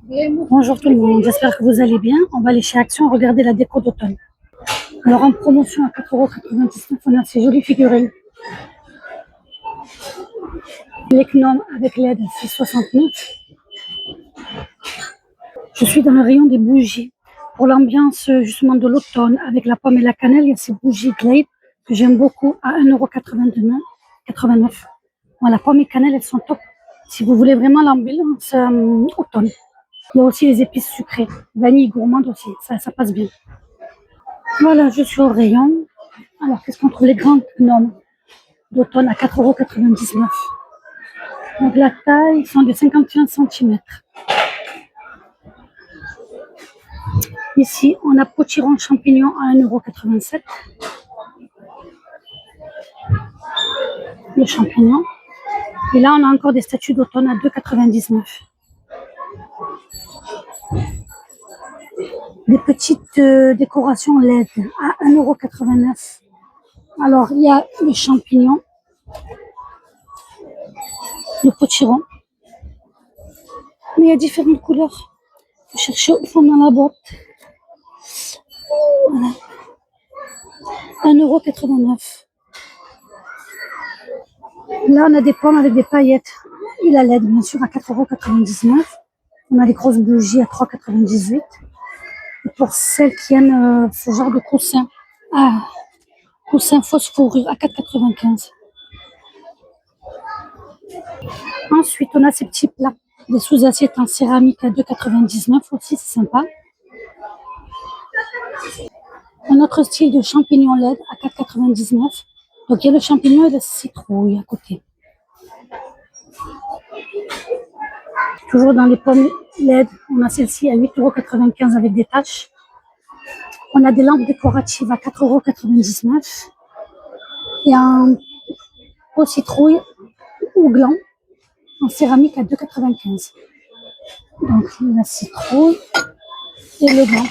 Bonjour tout le monde, j'espère que vous allez bien. On va aller chez Action regarder la déco d'automne. Alors en promotion à 4,99 €, on a ces jolies figurines. Les Gnome avec LED à 6,69 €. Je suis dans le rayon des bougies. Pour l'ambiance justement de l'automne avec la pomme et la cannelle, il y a ces bougies Glade que j'aime beaucoup à 1,89 €. Voilà, pomme et cannelle, elles sont top. Si vous voulez vraiment l'ambiance automne. Il y a aussi les épices sucrées, vanille gourmande aussi, ça passe bien. Voilà, je suis au rayon. Alors, qu'est-ce qu'on trouve? Les grandes gnomes d'automne à 4,99 €. Donc, la taille sont de 51 centimètres. Ici, on a potiron champignon à 1,87 €. Le champignon. Et là, on a encore des statues d'automne à 2,99 €. Des petites décorations LED à 1,89 €. Alors, il y a les champignons, le potiron. Mais il y a différentes couleurs. Je cherche au fond dans la boîte. Voilà. 1,89 €. Là, on a des pommes avec des paillettes. Et la LED, bien sûr, à 4,99 €. On a les grosses bougies à 3,98 €. Et pour celles qui aiment ce genre de coussin, coussin fausse fourrure à 4,95 €. Ensuite, on a ces petits plats. Des sous-assiettes en céramique à 2,99 € aussi, c'est sympa. Un autre style de champignons LED à 4,99 €. Donc, il y a le champignon et la citrouille à côté. Toujours dans les pommes LED, on a celle-ci à 8,95 € avec des taches. On a des lampes décoratives à 4,99 € et un pot citrouille ou gland en céramique à 2,95 €. Donc la citrouille et le gland.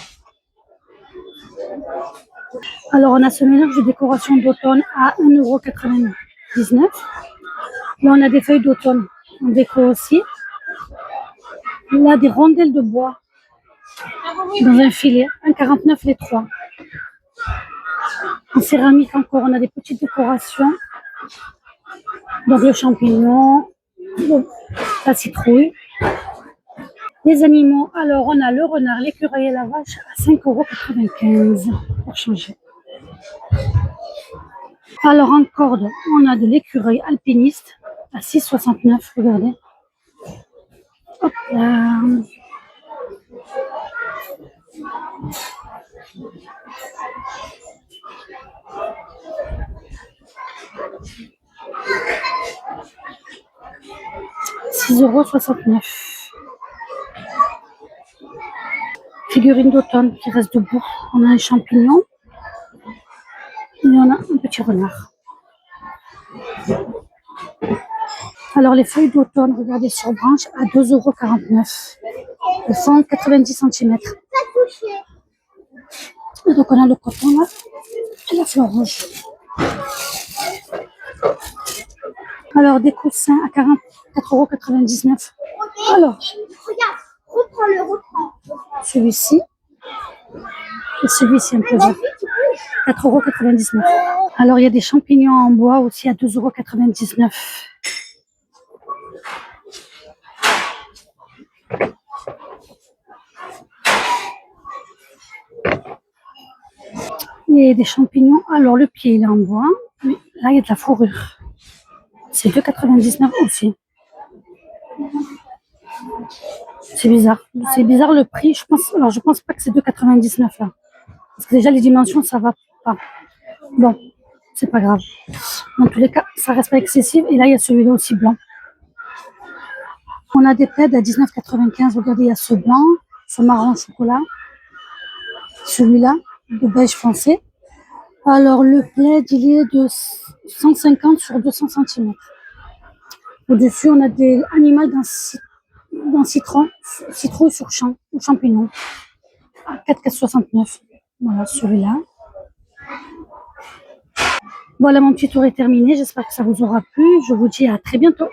Alors on a ce mélange de décoration d'automne à 1,99 €. Là on a des feuilles d'automne en déco aussi. Là des rondelles de bois dans un filet, 1,49 € les 3. En céramique encore, on a des petites décorations. Donc le champignon, la citrouille. Les animaux, alors on a le renard, l'écureuil et la vache à 5,95 € pour changer. Alors en corde, on a de l'écureuil alpiniste à 6,69 €, regardez. Hop là. €6,69 €. Figurine d'automne qui reste debout. On a un champignon et on a un petit renard. Alors les feuilles d'automne, regardez sur branche à 2,49 €. Elles font 90 centimètres. Et donc on a le coton là et la fleur rouge. Alors des coussins à 44,99 €. Alors, celui-ci et celui-ci un peu vert, 4,99 €. Alors il y a des champignons en bois aussi à 2,99 €. Et des champignons, alors le pied il est en bois, mais là il y a de la fourrure. C'est 2,99 € aussi. C'est bizarre le prix, je pense. Alors je pense pas que c'est 2,99 € là. Parce que déjà les dimensions ça va pas. Bon, c'est pas grave. Dans tous les cas, ça reste pas excessif. Et là il y a celui-là aussi blanc. On a des plaids à 19,95 €. Regardez, il y a ce blanc, ce marron chocolat, celui-là de beige foncé. Alors le plaid il est de 150 sur 200 centimètres. Au-dessus on a des animaux d'un citrouille sur champignon à 4,69 €. Voilà celui-là. Voilà, mon petit tour est terminé. J'espère que ça vous aura plu. Je vous dis à très bientôt.